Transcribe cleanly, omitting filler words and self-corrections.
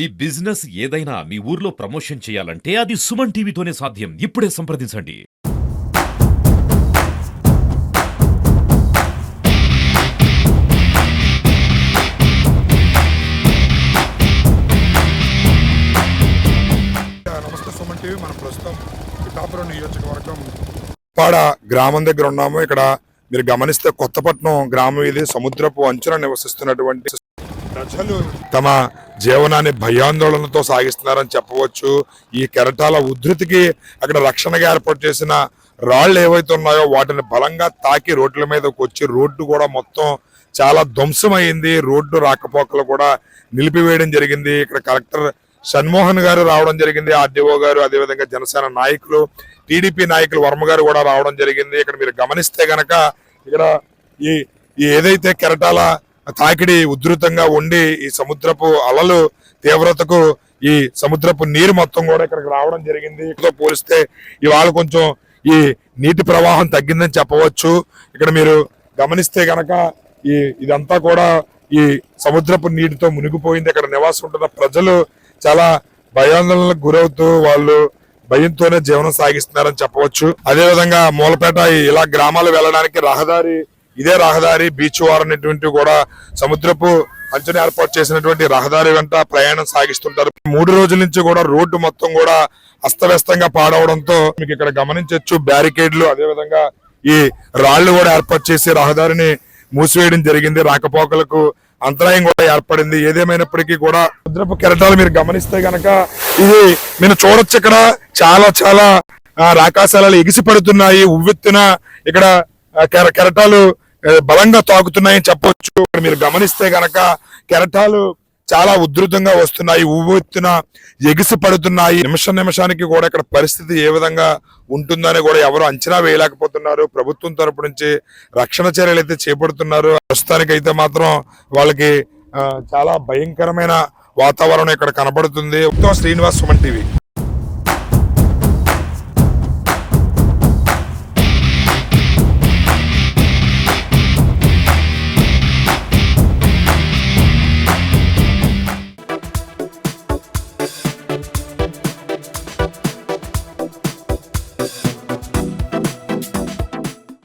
ఈ బిజినెస్ ఏదైనా మీ ఊర్లో ప్రమోషన్ చేయాలంటే అది సుమన్ టీవీతోనే సాధ్యం. ఇప్పుడే సంప్రదించండి. నమస్తే సుమన్ టీవీ. మనం ప్రస్తుతం పిఠాపురం నియోజకవర్గం పాడ గ్రామం దగ్గర ఉన్నాము. ఇక్కడ మీరు గమనిస్తే కొత్తపట్నం గ్రామం ఇది. సముద్రపు అంచున నివసిస్తున్నటువంటి ప్రజలు తమ జీవనాన్ని భయాందోళనతో సాగిస్తున్నారని చెప్పవచ్చు. ఈ కెరటాల ఉధృతికి అక్కడ రక్షణగా ఏర్పాటు చేసిన రాళ్లు ఏవైతే ఉన్నాయో వాటిని బలంగా తాకి రోడ్ల మీదకి వచ్చి రోడ్డు కూడా మొత్తం చాలా ధ్వంసమైంది. రోడ్డు రాకపోకలు కూడా నిలిపివేయడం జరిగింది. ఇక్కడ కలెక్టర్ షణ్మోహన్ గారు రావడం జరిగింది, ఆర్డీఓ గారు, అదేవిధంగా జనసేన నాయకులు, టీడీపీ నాయకులు వర్మ గారు కూడా రావడం జరిగింది. ఇక్కడ మీరు గమనిస్తే గనక ఇక్కడ ఈ ఏదైతే కెరటాల తాకిడి ఉధృతంగా ఉండి ఈ సముద్రపు అలలు తీవ్రతకు ఈ సముద్రపు నీరు మొత్తం కూడా ఇక్కడికి రావడం జరిగింది. పోలిస్తే ఇవాళ కొంచెం ఈ నీటి ప్రవాహం తగ్గిందని చెప్పవచ్చు. ఇక్కడ మీరు గమనిస్తే గనక ఇదంతా కూడా ఈ సముద్రపు నీటితో మునిగిపోయింది. ఇక్కడ నివాసం ఉంటున్న ప్రజలు చాలా భయాందోళనలకు గురవుతూ వాళ్ళు భయంతోనే జీవనం సాగిస్తున్నారని చెప్పవచ్చు. అదేవిధంగా మూలపేట ఇలా గ్రామాలు వెళ్ళడానికి ఇదే రహదారి బీచ్ వార్ అనేటువంటి కూడా సముద్రపు అంచున ఏర్పాటు చేసినటువంటి రహదారి వెంట ప్రయాణం సాగిస్తుంటారు. 3 రోజుల నుంచి కూడా రోడ్డు మొత్తం కూడా అస్తవ్యస్తంగా పాడవడంతో మీకు ఇక్కడ గమనించవచ్చు బ్యారికేడ్లు, అదేవిధంగా ఈ రాళ్లు కూడా ఏర్పాటు చేసి రహదారిని మూసివేయడం జరిగింది. రాకపోకలకు అంతరాయం కూడా ఏర్పడింది. ఏదేమైనప్పటికీ కూడా సముద్రపు కెరటాలు మీరు గమనిస్తే గనక ఇది మీరు చూడొచ్చు. ఇక్కడ చాలా చాలా రాకాశాలు ఎగిసి పడుతున్నాయి. ఉవ్వెత్తున ఇక్కడ కెరటాలు బలంగా తాకుతున్నాయని చెప్పొచ్చు. మీరు గమనిస్తే గనక కెరటాలు చాలా ఉధృతంగా వస్తున్నాయి, ఉవ్వెత్తున ఎగిసి పడుతున్నాయి. నిమిషానికి కూడా ఇక్కడ పరిస్థితి ఏ విధంగా ఉంటుందని కూడా ఎవరు అంచనా వేయలేకపోతున్నారు. ప్రభుత్వం తరపు నుంచి రక్షణ చర్యలు అయితే చేపడుతున్నారు. ప్రస్తుతానికైతే మాత్రం వాళ్ళకి చాలా భయంకరమైన వాతావరణం ఇక్కడ కనబడుతుంది. శ్రీనివాస్, సుమన్ టీవీ.